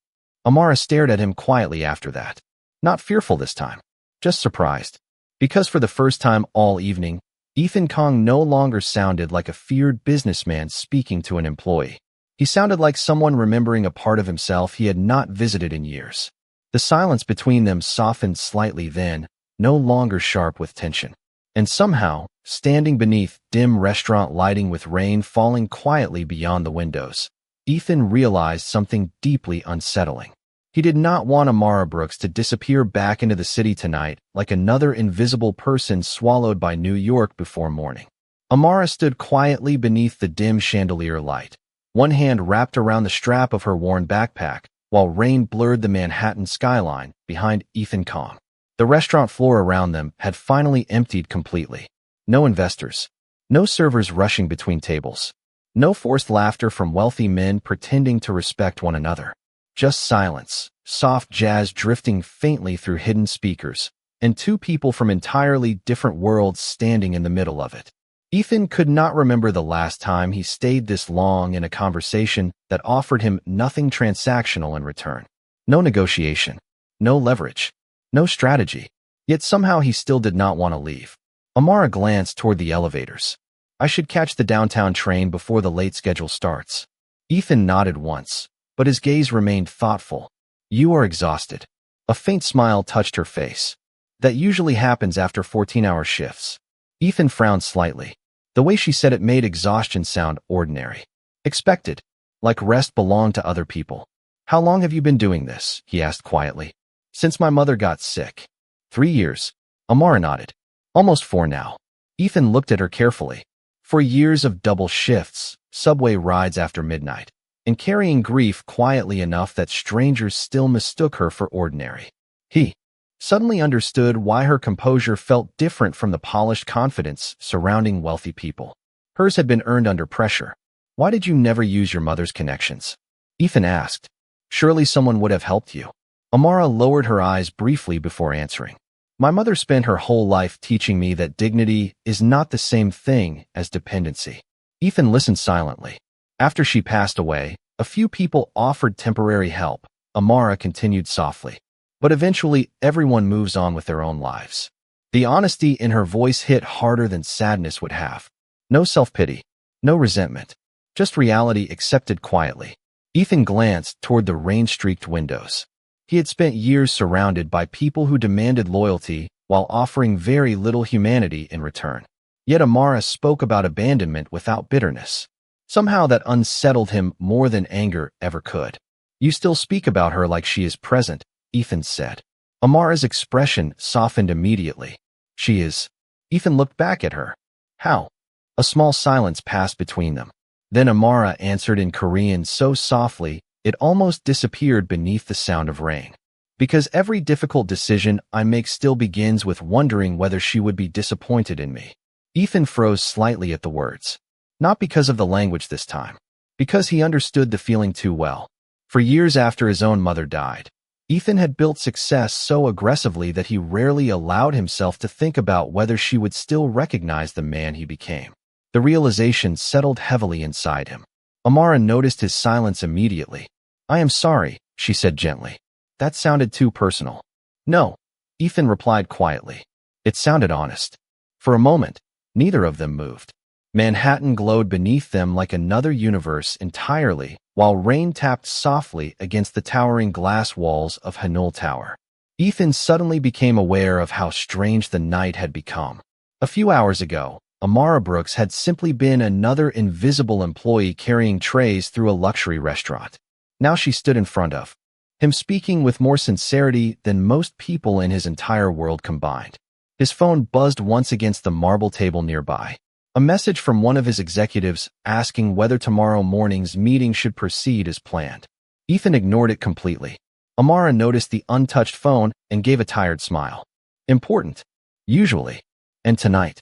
Amara stared at him quietly after that. Not fearful this time, just surprised. Because for the first time all evening, Ethan Kong no longer sounded like a feared businessman speaking to an employee. He sounded like someone remembering a part of himself he had not visited in years. The silence between them softened slightly then, no longer sharp with tension. And somehow, standing beneath dim restaurant lighting with rain falling quietly beyond the windows, Ethan realized something deeply unsettling. He did not want Amara Brooks to disappear back into the city tonight like another invisible person swallowed by New York before morning. Amara stood quietly beneath the dim chandelier light, one hand wrapped around the strap of her worn backpack, while rain blurred the Manhattan skyline behind Ethan Kong. The restaurant floor around them had finally emptied completely. No investors, no servers rushing between tables, no forced laughter from wealthy men pretending to respect one another. Just silence, soft jazz drifting faintly through hidden speakers, and two people from entirely different worlds standing in the middle of it. Ethan could not remember the last time he stayed this long in a conversation that offered him nothing transactional in return. No negotiation, no leverage, no strategy. Yet somehow he still did not want to leave. Amara glanced toward the elevators. "I should catch the downtown train before the late schedule starts." Ethan nodded once, but his gaze remained thoughtful. "You are exhausted." A faint smile touched her face. "That usually happens after 14-hour shifts." Ethan frowned slightly. The way she said it made exhaustion sound ordinary. Expected, like rest belonged to other people. "How long have you been doing this?" he asked quietly. "Since my mother got sick." 3 years. Amara nodded. "Almost 4 now." Ethan looked at her carefully. 4 years of double shifts, subway rides after midnight, and carrying grief quietly enough that strangers still mistook her for ordinary. He suddenly understood why her composure felt different from the polished confidence surrounding wealthy people. Hers had been earned under pressure. "Why did you never use your mother's connections?" Ethan asked. Surely someone would have helped you. Amara lowered her eyes briefly before answering. My mother spent her whole life teaching me that dignity is not the same thing as dependency. Ethan listened silently. After she passed away, a few people offered temporary help, Amara continued softly. But eventually, everyone moves on with their own lives. The honesty in her voice hit harder than sadness would have. No self-pity, no resentment, just reality accepted quietly. Ethan glanced toward the rain-streaked windows. He had spent years surrounded by people who demanded loyalty while offering very little humanity in return. Yet Amara spoke about abandonment without bitterness. Somehow that unsettled him more than anger ever could. You still speak about her like she is present, Ethan said. Amara's expression softened immediately. She is. Ethan looked back at her. How? A small silence passed between them. Then Amara answered in Korean so softly, it almost disappeared beneath the sound of rain. Because every difficult decision I make still begins with wondering whether she would be disappointed in me. Ethan froze slightly at the words. Not because of the language this time. Because he understood the feeling too well. For years after his own mother died, Ethan had built success so aggressively that he rarely allowed himself to think about whether she would still recognize the man he became. The realization settled heavily inside him. Amara noticed his silence immediately. I am sorry, she said gently. That sounded too personal. No, Ethan replied quietly. It sounded honest. For a moment, neither of them moved. Manhattan glowed beneath them like another universe entirely, while rain tapped softly against the towering glass walls of Hanul Tower. Ethan suddenly became aware of how strange the night had become. A few hours ago, Amara Brooks had simply been another invisible employee carrying trays through a luxury restaurant. Now she stood in front of him, speaking with more sincerity than most people in his entire world combined. His phone buzzed once against the marble table nearby. A message from one of his executives asking whether tomorrow morning's meeting should proceed as planned. Ethan ignored it completely. Amara noticed the untouched phone and gave a tired smile. Important. Usually. And tonight.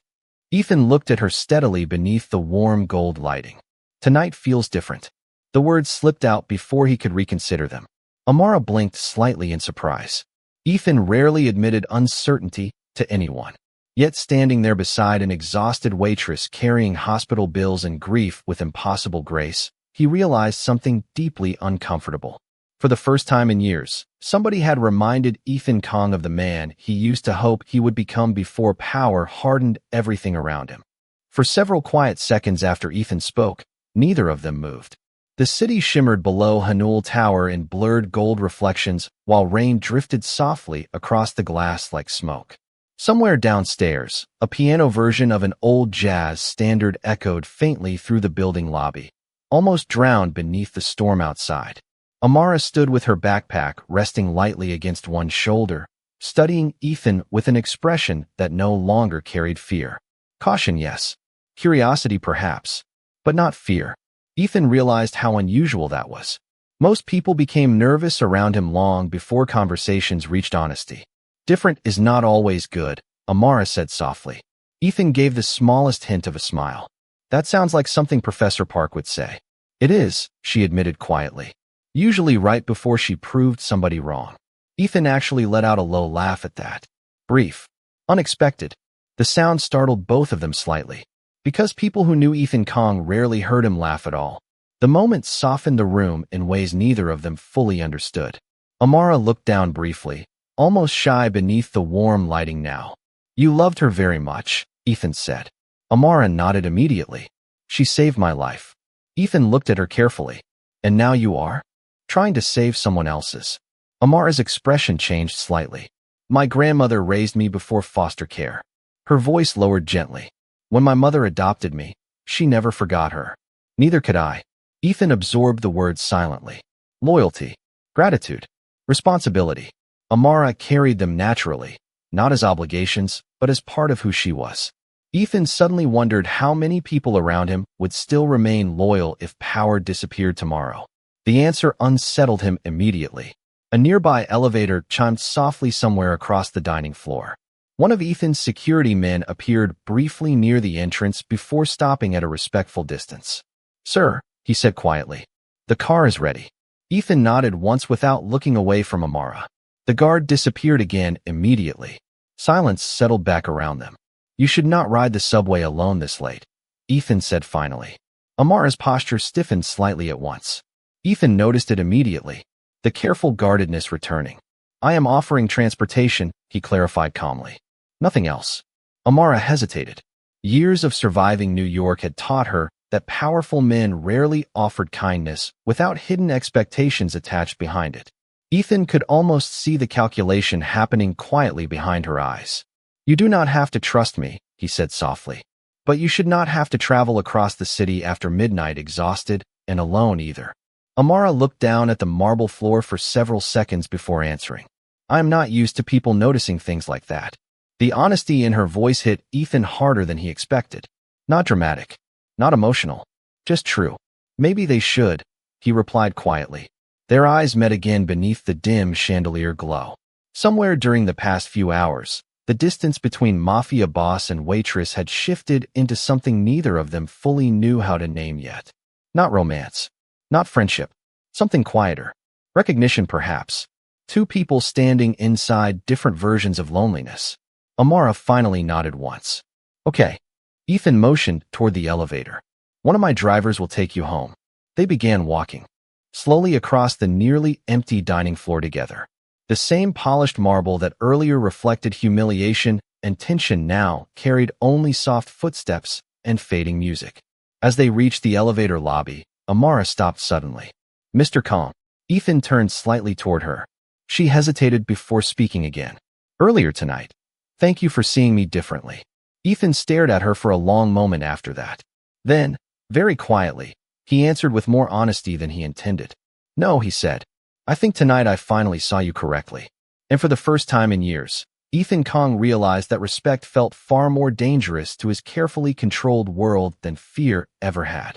Ethan looked at her steadily beneath the warm gold lighting. Tonight feels different. The words slipped out before he could reconsider them. Amara blinked slightly in surprise. Ethan rarely admitted uncertainty to anyone. Yet standing there beside an exhausted waitress carrying hospital bills and grief with impossible grace, he realized something deeply uncomfortable. For the first time in years, somebody had reminded Ethan Kong of the man he used to hope he would become before power hardened everything around him. For several quiet seconds after Ethan spoke, neither of them moved. The city shimmered below Hanul Tower in blurred gold reflections while rain drifted softly across the glass like smoke. Somewhere downstairs, a piano version of an old jazz standard echoed faintly through the building lobby, almost drowned beneath the storm outside. Amara stood with her backpack resting lightly against one shoulder, studying Ethan with an expression that no longer carried fear. Caution, yes. Curiosity, perhaps. But not fear. Ethan realized how unusual that was. Most people became nervous around him long before conversations reached honesty. Different is not always good, Amara said softly. Ethan gave the smallest hint of a smile. That sounds like something Professor Park would say. It is, she admitted quietly. Usually right before she proved somebody wrong. Ethan actually let out a low laugh at that. Brief. Unexpected. The sound startled both of them slightly. Because people who knew Ethan Kong rarely heard him laugh at all. The moment softened the room in ways neither of them fully understood. Amara looked down briefly, almost shy beneath the warm lighting now. You loved her very much, Ethan said. Amara nodded immediately. She saved my life. Ethan looked at her carefully. And now you are? Trying to save someone else's. Amara's expression changed slightly. My grandmother raised me before foster care. Her voice lowered gently. When my mother adopted me, she never forgot her. Neither could I. Ethan absorbed the words silently. Loyalty. Gratitude. Responsibility. Amara carried them naturally, not as obligations, but as part of who she was. Ethan suddenly wondered how many people around him would still remain loyal if power disappeared tomorrow. The answer unsettled him immediately. A nearby elevator chimed softly somewhere across the dining floor. One of Ethan's security men appeared briefly near the entrance before stopping at a respectful distance. Sir, he said quietly, the car is ready. Ethan nodded once without looking away from Amara. The guard disappeared again immediately. Silence settled back around them. You should not ride the subway alone this late, Ethan said finally. Amara's posture stiffened slightly at once. Ethan noticed it immediately, the careful guardedness returning. I am offering transportation, he clarified calmly. Nothing else. Amara hesitated. Years of surviving New York had taught her that powerful men rarely offered kindness without hidden expectations attached behind it. Ethan could almost see the calculation happening quietly behind her eyes. You do not have to trust me, he said softly. But you should not have to travel across the city after midnight exhausted and alone either. Amara looked down at the marble floor for several seconds before answering. I am not used to people noticing things like that. The honesty in her voice hit Ethan harder than he expected. Not dramatic. Not emotional. Just true. Maybe they should, he replied quietly. Their eyes met again beneath the dim chandelier glow. Somewhere during the past few hours, the distance between Mafia Boss and Waitress had shifted into something neither of them fully knew how to name yet. Not romance. Not friendship. Something quieter. Recognition, perhaps. Two people standing inside different versions of loneliness. Amara finally nodded once. Okay. Ethan motioned toward the elevator. One of my drivers will take you home. They began walking slowly across the nearly empty dining floor together. The same polished marble that earlier reflected humiliation and tension now carried only soft footsteps and fading music. As they reached the elevator lobby, Amara stopped suddenly. Mr. Kong. Ethan turned slightly toward her. She hesitated before speaking again. Earlier tonight. Thank you for seeing me differently. Ethan stared at her for a long moment after that. Then, very quietly, he answered with more honesty than he intended. No, he said. I think tonight I finally saw you correctly. And for the first time in years, Ethan Kong realized that respect felt far more dangerous to his carefully controlled world than fear ever had.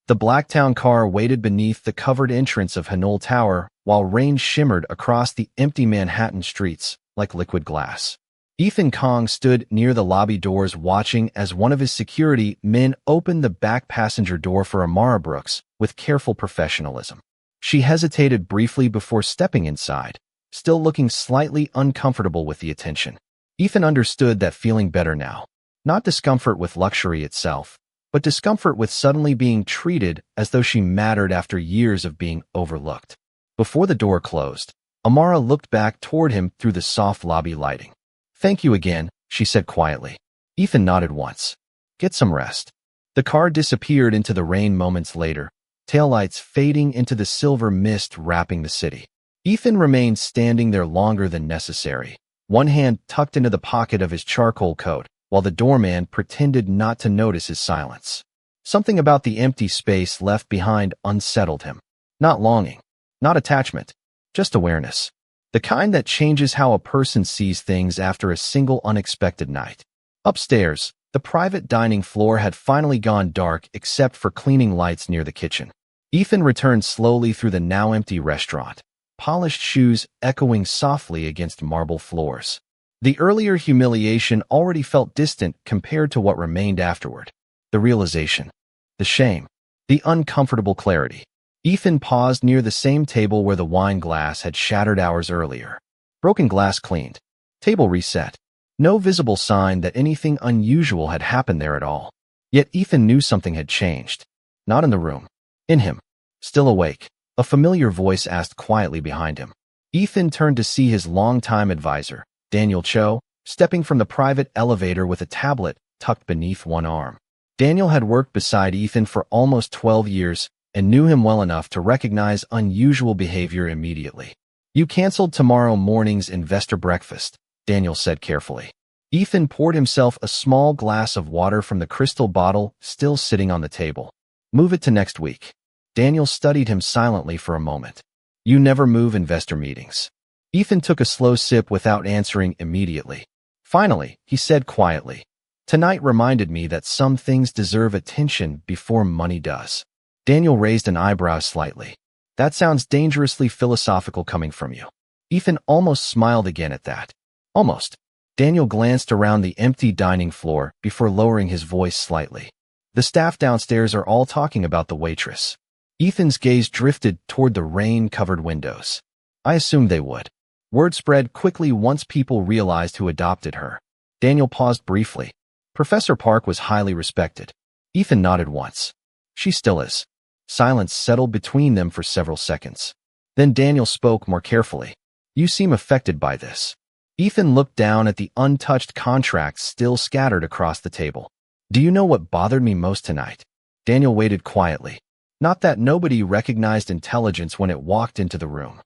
The Blacktown car waited beneath the covered entrance of Hanol Tower while rain shimmered across the empty Manhattan streets like liquid glass. Ethan Kong stood near the lobby doors watching as one of his security men opened the back passenger door for Amara Brooks with careful professionalism. She hesitated briefly before stepping inside, still looking slightly uncomfortable with the attention. Ethan understood that feeling better now. Not discomfort with luxury itself, but discomfort with suddenly being treated as though she mattered after years of being overlooked. Before the door closed, Amara looked back toward him through the soft lobby lighting. Thank you again, she said quietly. Ethan nodded once. Get some rest. The car disappeared into the rain moments later, taillights fading into the silver mist wrapping the city. Ethan remained standing there longer than necessary, one hand tucked into the pocket of his charcoal coat, while the doorman pretended not to notice his silence. Something about the empty space left behind unsettled him. Not longing, not attachment, just awareness. The kind that changes how a person sees things after a single unexpected night. Upstairs, the private dining floor had finally gone dark except for cleaning lights near the kitchen. Ethan returned slowly through the now empty restaurant, polished shoes echoing softly against marble floors. The earlier humiliation already felt distant compared to what remained afterward. The realization, the shame, the uncomfortable clarity. Ethan paused near the same table where the wine glass had shattered hours earlier. Broken glass cleaned. Table reset. No visible sign that anything unusual had happened there at all. Yet Ethan knew something had changed. Not in the room. In him. Still awake. A familiar voice asked quietly behind him. Ethan turned to see his longtime advisor, Daniel Cho, stepping from the private elevator with a tablet tucked beneath one arm. Daniel had worked beside Ethan for almost 12 years, and knew him well enough to recognize unusual behavior immediately. You canceled tomorrow morning's investor breakfast, Daniel said carefully. Ethan poured himself a small glass of water from the crystal bottle still sitting on the table. Move it to next week. Daniel studied him silently for a moment. You never move investor meetings. Ethan took a slow sip without answering immediately. Finally, he said quietly, tonight reminded me that some things deserve attention before money does. Daniel raised an eyebrow slightly. That sounds dangerously philosophical coming from you. Ethan almost smiled again at that. Almost. Daniel glanced around the empty dining floor before lowering his voice slightly. The staff downstairs are all talking about the waitress. Ethan's gaze drifted toward the rain-covered windows. I assumed they would. Word spread quickly once people realized who adopted her. Daniel paused briefly. Professor Park was highly respected. Ethan nodded once. She still is. Silence settled between them for several seconds. Then Daniel spoke more carefully. You seem affected by this. Ethan looked down at the untouched contracts still scattered across the table. Do you know what bothered me most tonight? Daniel waited quietly. Not that nobody recognized intelligence when it walked into the room.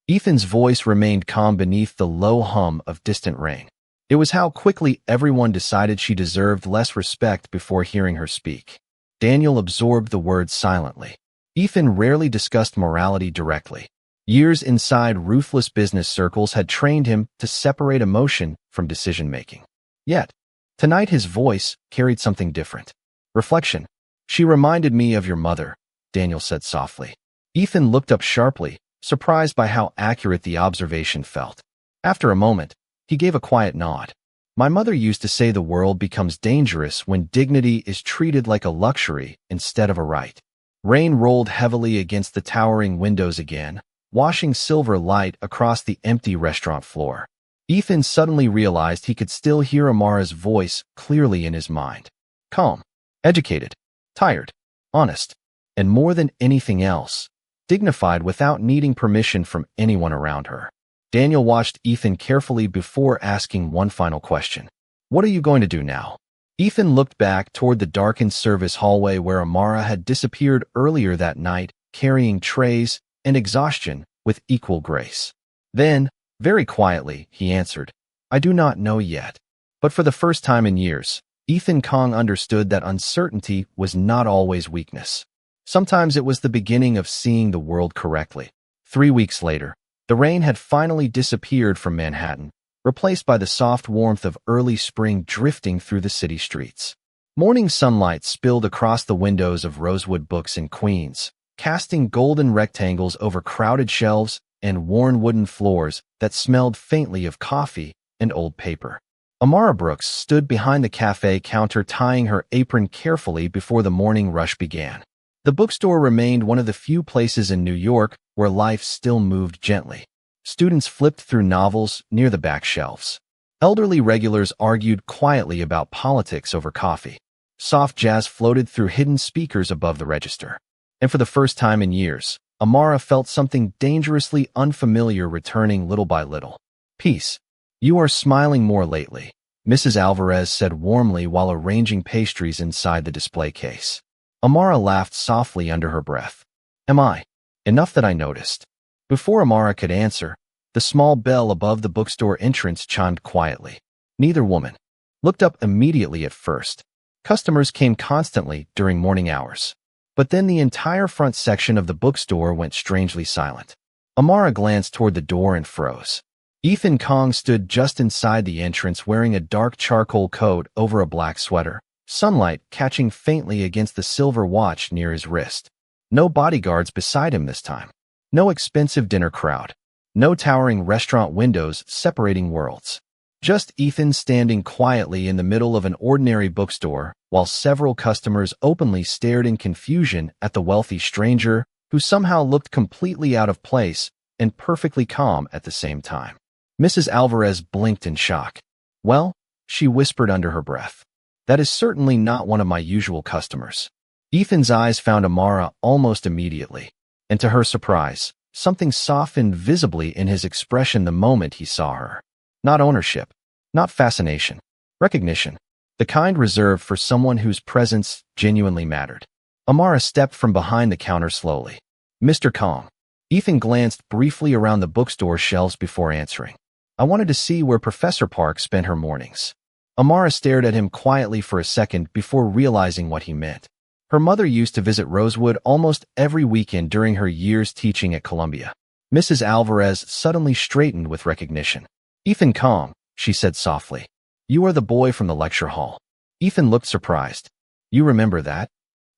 Ethan's voice remained calm beneath the low hum of distant rain. It was how quickly everyone decided she deserved less respect before hearing her speak. Daniel absorbed the words silently. Ethan rarely discussed morality directly. Years inside ruthless business circles had trained him to separate emotion from decision-making. Yet, tonight his voice carried something different. Reflection. She reminded me of your mother, Daniel said softly. Ethan looked up sharply, surprised by how accurate the observation felt. After a moment, he gave a quiet nod. My mother used to say the world becomes dangerous when dignity is treated like a luxury instead of a right. Rain rolled heavily against the towering windows again, washing silver light across the empty restaurant floor. Ethan suddenly realized he could still hear Amara's voice clearly in his mind. Calm, educated, tired, honest, and more than anything else, dignified without needing permission from anyone around her. Daniel watched Ethan carefully before asking one final question. What are you going to do now? Ethan looked back toward the darkened service hallway where Amara had disappeared earlier that night, carrying trays and exhaustion with equal grace. Then, very quietly, he answered, I do not know yet. But for the first time in years, Ethan Kong understood that uncertainty was not always weakness. Sometimes it was the beginning of seeing the world correctly. 3 weeks later, the rain had finally disappeared from Manhattan, replaced by the soft warmth of early spring drifting through the city streets. Morning sunlight spilled across the windows of Rosewood Books in Queens, casting golden rectangles over crowded shelves and worn wooden floors that smelled faintly of coffee and old paper. Amara Brooks stood behind the cafe counter tying her apron carefully before the morning rush began. The bookstore remained one of the few places in New York where life still moved gently. Students flipped through novels near the back shelves. Elderly regulars argued quietly about politics over coffee. Soft jazz floated through hidden speakers above the register. And for the first time in years, Amara felt something dangerously unfamiliar returning little by little. Peace. You are smiling more lately, Mrs. Alvarez said warmly while arranging pastries inside the display case. Amara laughed softly under her breath. Am I? Enough that I noticed. Before Amara could answer, the small bell above the bookstore entrance chimed quietly. Neither woman looked up immediately at first. Customers came constantly during morning hours. But then the entire front section of the bookstore went strangely silent. Amara glanced toward the door and froze. Ethan Kong stood just inside the entrance wearing a dark charcoal coat over a black sweater, sunlight catching faintly against the silver watch near his wrist. No bodyguards beside him this time. No expensive dinner crowd. No towering restaurant windows separating worlds. Just Ethan standing quietly in the middle of an ordinary bookstore, while several customers openly stared in confusion at the wealthy stranger who somehow looked completely out of place and perfectly calm at the same time. Mrs. Alvarez blinked in shock. Well, she whispered under her breath. That is certainly not one of my usual customers. Ethan's eyes found Amara almost immediately, and to her surprise, something softened visibly in his expression the moment he saw her. Not ownership, not fascination, recognition, the kind reserved for someone whose presence genuinely mattered. Amara stepped from behind the counter slowly. Mr. Kong. Ethan glanced briefly around the bookstore shelves before answering. I wanted to see where Professor Park spent her mornings. Amara stared at him quietly for a second before realizing what he meant. Her mother used to visit Rosewood almost every weekend during her years teaching at Columbia. Mrs. Alvarez suddenly straightened with recognition. Ethan Kong, she said softly. You are the boy from the lecture hall. Ethan looked surprised. You remember that?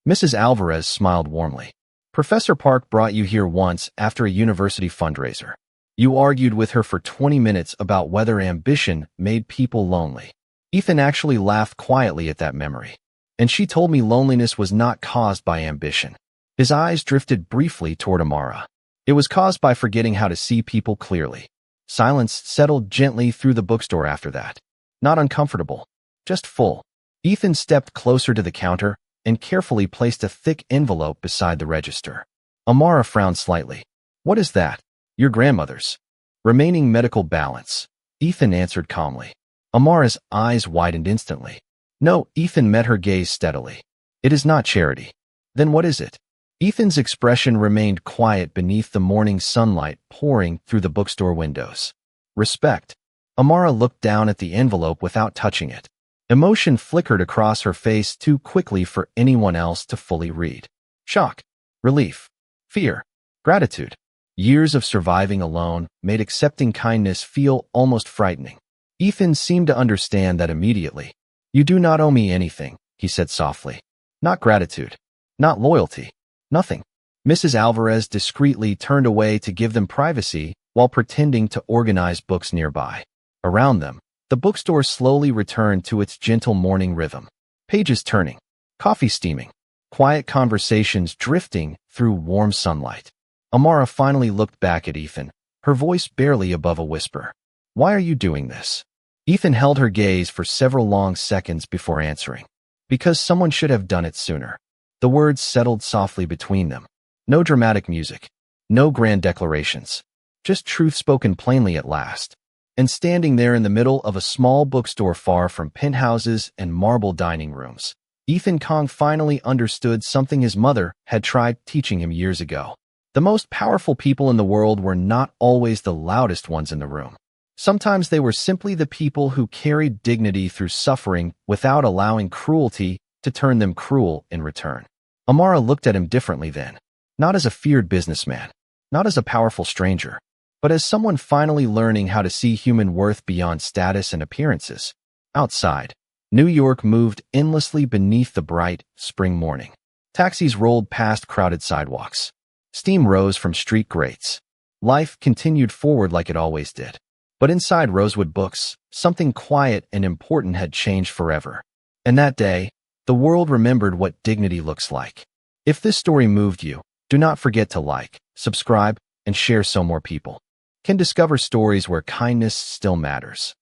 Mrs. Alvarez smiled warmly. Professor Park brought you here once after a university fundraiser. You argued with her for 20 minutes about whether ambition made people lonely. Ethan actually laughed quietly at that memory. And she told me loneliness was not caused by ambition. His eyes drifted briefly toward Amara. It was caused by forgetting how to see people clearly. Silence settled gently through the bookstore after that. Not uncomfortable, just full. Ethan stepped closer to the counter and carefully placed a thick envelope beside the register. Amara frowned slightly. What is that? Your grandmother's. Remaining medical balance. Ethan answered calmly. Amara's eyes widened instantly. No, Ethan met her gaze steadily. It is not charity. Then what is it? Ethan's expression remained quiet beneath the morning sunlight pouring through the bookstore windows. Respect. Amara looked down at the envelope without touching it. Emotion flickered across her face too quickly for anyone else to fully read. Shock, relief, fear, gratitude. Years of surviving alone made accepting kindness feel almost frightening. Ethan seemed to understand that immediately. You do not owe me anything, he said softly. Not gratitude, not loyalty, nothing. Mrs. Alvarez discreetly turned away to give them privacy while pretending to organize books nearby. Around them, the bookstore slowly returned to its gentle morning rhythm. Pages turning, coffee steaming, quiet conversations drifting through warm sunlight. Amara finally looked back at Ethan, her voice barely above a whisper. Why are you doing this? Ethan held her gaze for several long seconds before answering. Because someone should have done it sooner. The words settled softly between them. No dramatic music. No grand declarations. Just truth spoken plainly at last. And standing there in the middle of a small bookstore far from penthouses and marble dining rooms, Ethan Kong finally understood something his mother had tried teaching him years ago. The most powerful people in the world were not always the loudest ones in the room. Sometimes they were simply the people who carried dignity through suffering without allowing cruelty to turn them cruel in return. Amara looked at him differently then, not as a feared businessman, not as a powerful stranger, but as someone finally learning how to see human worth beyond status and appearances. Outside, New York moved endlessly beneath the bright spring morning. Taxis rolled past crowded sidewalks. Steam rose from street grates. Life continued forward like it always did. But inside Rosewood Books, something quiet and important had changed forever. And that day, the world remembered what dignity looks like. If this story moved you, do not forget to like, subscribe, and share so more people can discover stories where kindness still matters.